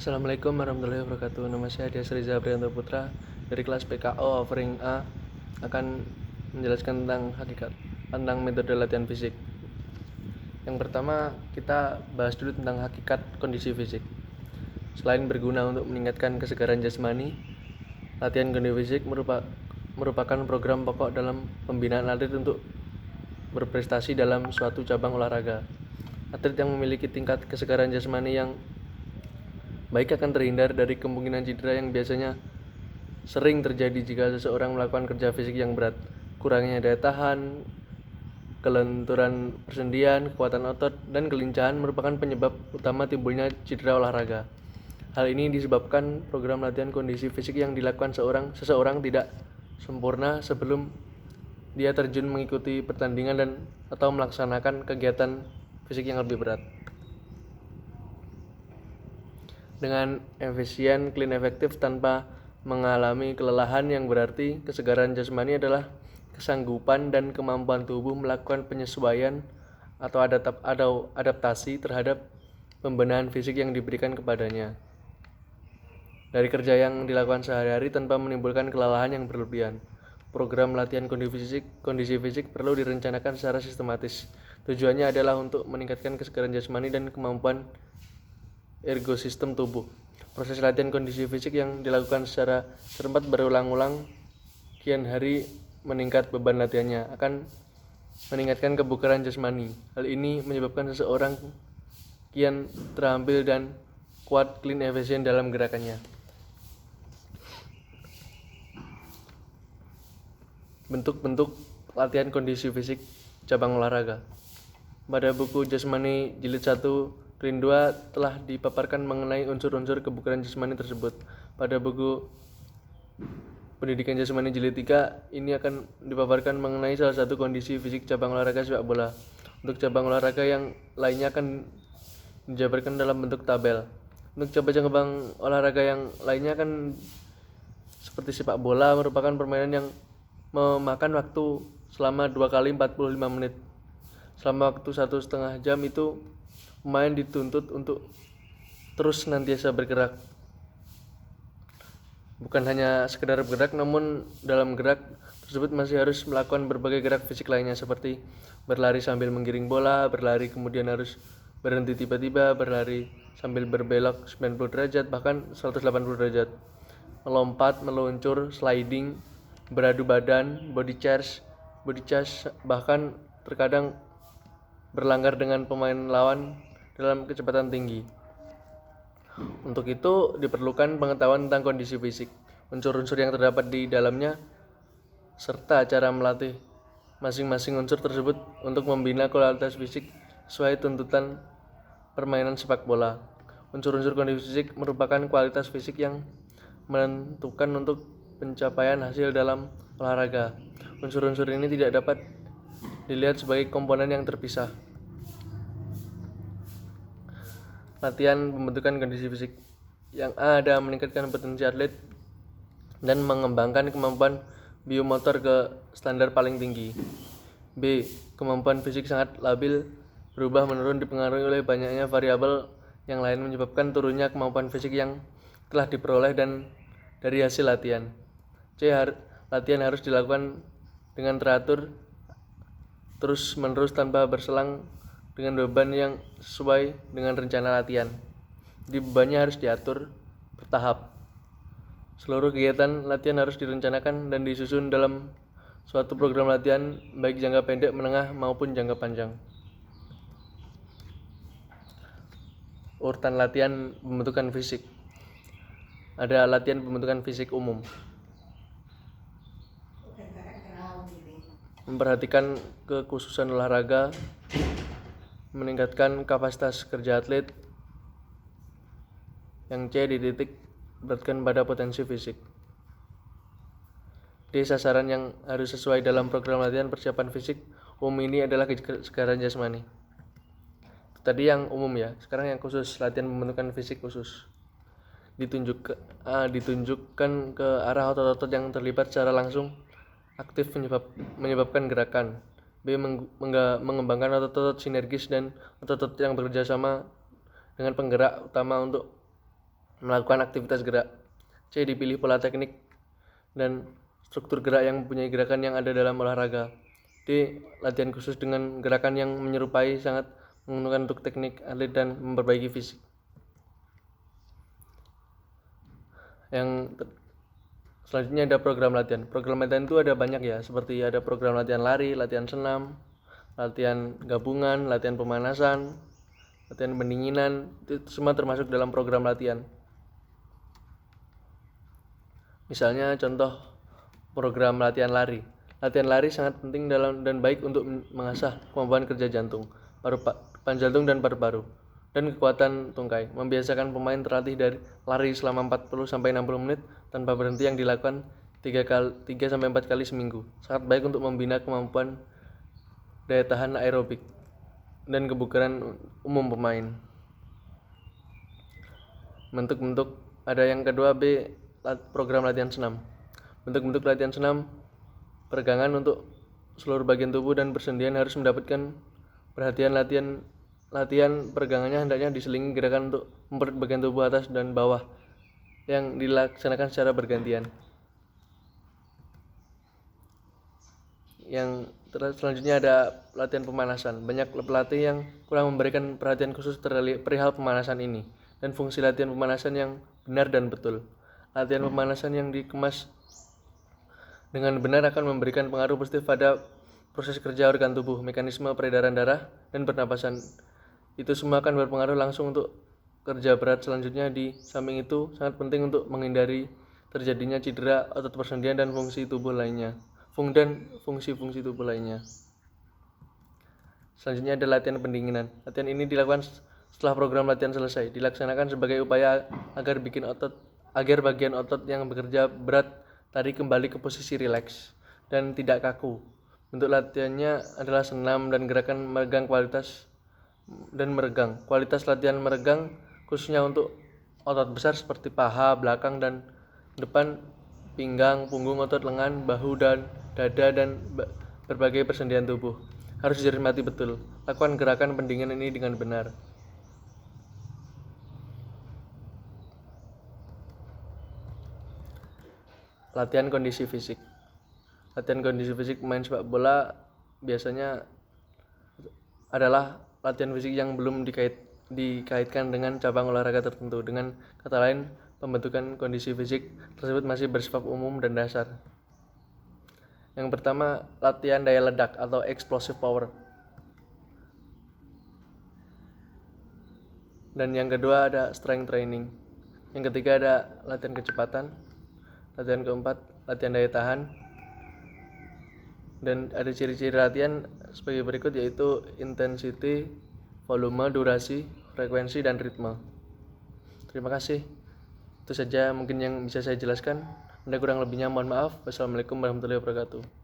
Assalamualaikum warahmatullahi wabarakatuh. Nama saya Dias Riza Prianto Putra dari kelas PKO offering A akan menjelaskan tentang metode latihan fisik. Yang pertama, kita bahas dulu tentang hakikat kondisi fisik. Selain berguna untuk meningkatkan kesegaran jasmani, latihan kondisi fisik merupakan program pokok dalam pembinaan atlet untuk berprestasi dalam suatu cabang olahraga. Atlet yang memiliki tingkat kesegaran jasmani yang baik akan terhindar dari kemungkinan cedera yang biasanya sering terjadi jika seseorang melakukan kerja fisik yang berat. Kurangnya daya tahan, kelenturan persendian, kekuatan otot, dan kelincahan merupakan penyebab utama timbulnya cedera olahraga. Hal ini disebabkan program latihan kondisi fisik yang dilakukan seseorang tidak sempurna sebelum dia terjun mengikuti pertandingan atau melaksanakan kegiatan fisik yang lebih berat. Dengan efisien, clean, efektif tanpa mengalami kelelahan yang berarti, kesegaran jasmani adalah kesanggupan dan kemampuan tubuh melakukan penyesuaian atau adaptasi terhadap pembenahan fisik yang diberikan kepadanya. Dari kerja yang dilakukan sehari-hari tanpa menimbulkan kelelahan yang berlebihan. Program latihan kondisi fisik perlu direncanakan secara sistematis. Tujuannya adalah untuk meningkatkan kesegaran jasmani dan kemampuan ergosistem tubuh. Proses latihan kondisi fisik yang dilakukan secara serempak berulang-ulang kian hari meningkat beban latihannya akan meningkatkan kebugaran jasmani. Hal ini menyebabkan seseorang kian terampil dan kuat, clean, efisien dalam gerakannya. Bentuk-bentuk latihan kondisi fisik cabang olahraga. Pada buku Jasmani Jilid 1 Rin 2 telah dipaparkan mengenai unsur-unsur kebugaran jasmani tersebut. Pada buku Pendidikan Jasmani Jilid 3 ini akan dipaparkan mengenai salah satu kondisi fisik cabang olahraga sepak bola. Untuk cabang olahraga yang lainnya akan dijabarkan dalam bentuk tabel. Untuk cabang olahraga yang lainnya akan seperti sepak bola merupakan permainan yang memakan waktu selama 2 kali 45 menit. Selama waktu 1,5 jam itu pemain dituntut untuk terus senantiasa bergerak. Bukan hanya sekedar bergerak, namun dalam gerak tersebut masih harus melakukan berbagai gerak fisik lainnya seperti berlari sambil menggiring bola, berlari kemudian harus berhenti tiba-tiba, berlari sambil berbelok 90 derajat bahkan 180 derajat, melompat, meluncur, sliding, beradu badan, body charge, bahkan terkadang berlanggar dengan pemain lawan dalam kecepatan tinggi. Untuk itu diperlukan pengetahuan tentang kondisi fisik, unsur-unsur yang terdapat di dalamnya, serta cara melatih masing-masing unsur tersebut untuk membina kualitas fisik sesuai tuntutan permainan sepak bola. Unsur-unsur kondisi fisik merupakan kualitas fisik yang menentukan untuk pencapaian hasil dalam olahraga. Unsur-unsur ini tidak dapat dilihat sebagai komponen yang terpisah. Latihan pembentukan kondisi fisik. Yang A ada meningkatkan potensi atlet dan mengembangkan kemampuan biomotor ke standar paling tinggi. B. Kemampuan fisik sangat labil, berubah menurun dipengaruhi oleh banyaknya variabel yang lain menyebabkan turunnya kemampuan fisik yang telah diperoleh dan dari hasil latihan. C. Latihan harus dilakukan dengan teratur, terus-menerus tanpa berselang dengan beban yang sesuai dengan rencana latihan. Jadi bebannya harus diatur bertahap. Seluruh kegiatan latihan harus direncanakan dan disusun dalam suatu program latihan baik jangka pendek, menengah maupun jangka panjang. Urutan latihan pembentukan fisik. Ada latihan pembentukan fisik umum. Memperhatikan kekhususan olahraga, meningkatkan kapasitas kerja atlet. Yang C dititik beratkan pada potensi fisik. D sasaran yang harus sesuai dalam program latihan persiapan fisik umum ini adalah kesegaran jasmani. Tadi yang umum ya, sekarang yang khusus, latihan pembentukan fisik khusus. Ditunjukkan ke arah otot-otot yang terlibat secara langsung aktif menyebabkan gerakan. B. Mengembangkan otot-otot sinergis dan otot-otot yang bekerja sama dengan penggerak utama untuk melakukan aktivitas gerak. C. Dipilih pola teknik dan struktur gerak yang mempunyai gerakan yang ada dalam olahraga. D. Latihan khusus dengan gerakan yang menyerupai sangat menguntungkan untuk teknik atlet dan memperbaiki fisik. Selanjutnya ada program latihan. Program latihan itu ada banyak ya, seperti ada program latihan lari, latihan senam, latihan gabungan, latihan pemanasan, latihan pendinginan, itu semua termasuk dalam program latihan. Misalnya contoh program latihan lari. Latihan lari sangat penting dan baik untuk mengasah kemampuan kerja jantung, jantung dan paru-paru, dan kekuatan tungkai. Membiasakan pemain terlatih dari lari selama 40-60 menit tanpa berhenti yang dilakukan 3-4 kali seminggu. Sangat baik untuk membina kemampuan daya tahan aerobik dan kebugaran umum pemain. Bentuk-bentuk ada yang kedua B, program latihan senam. Bentuk-bentuk latihan senam: peregangan untuk seluruh bagian tubuh dan persendian harus mendapatkan perhatian. Latihan peregangannya hendaknya diselingi gerakan untuk memperkuat bagian tubuh atas dan bawah yang dilaksanakan secara bergantian. Yang selanjutnya ada latihan pemanasan. Banyak pelatih yang kurang memberikan perhatian khusus perihal pemanasan ini dan fungsi latihan pemanasan yang benar dan betul. Latihan pemanasan yang dikemas dengan benar akan memberikan pengaruh positif pada proses kerja organ tubuh, mekanisme peredaran darah, dan pernapasan. Itu semua akan berpengaruh langsung untuk kerja berat selanjutnya. Di samping itu, sangat penting untuk menghindari terjadinya cedera otot persendian dan fungsi tubuh lainnya. Fungsi-fungsi tubuh lainnya. Selanjutnya ada latihan pendinginan. Latihan ini dilakukan setelah program latihan selesai, dilaksanakan sebagai upaya agar bagian otot yang bekerja berat tadi kembali ke posisi rileks dan tidak kaku. Bentuk latihannya adalah senam dan gerakan meregang Kualitas latihan meregang khususnya untuk otot besar seperti paha, belakang dan depan, pinggang, punggung, otot lengan, bahu dan dada, dan berbagai persendian tubuh harus dicermati betul. Lakukan gerakan pendinginan ini dengan benar. Latihan kondisi fisik. Latihan kondisi fisik pemain sepak bola biasanya adalah latihan fisik yang belum dikaitkan dengan cabang olahraga tertentu. Dengan kata lain, pembentukan kondisi fisik tersebut masih bersifat umum dan dasar. Yang pertama, latihan daya ledak atau explosive power. Dan yang kedua ada strength training. Yang ketiga ada latihan kecepatan. Latihan keempat, latihan daya tahan. Dan ada ciri-ciri latihan sebagai berikut, yaitu intensity, volume, durasi, frekuensi, dan ritme. Terima kasih. Itu saja mungkin yang bisa saya jelaskan. Kurang lebihnya mohon maaf. Wassalamualaikum warahmatullahi wabarakatuh.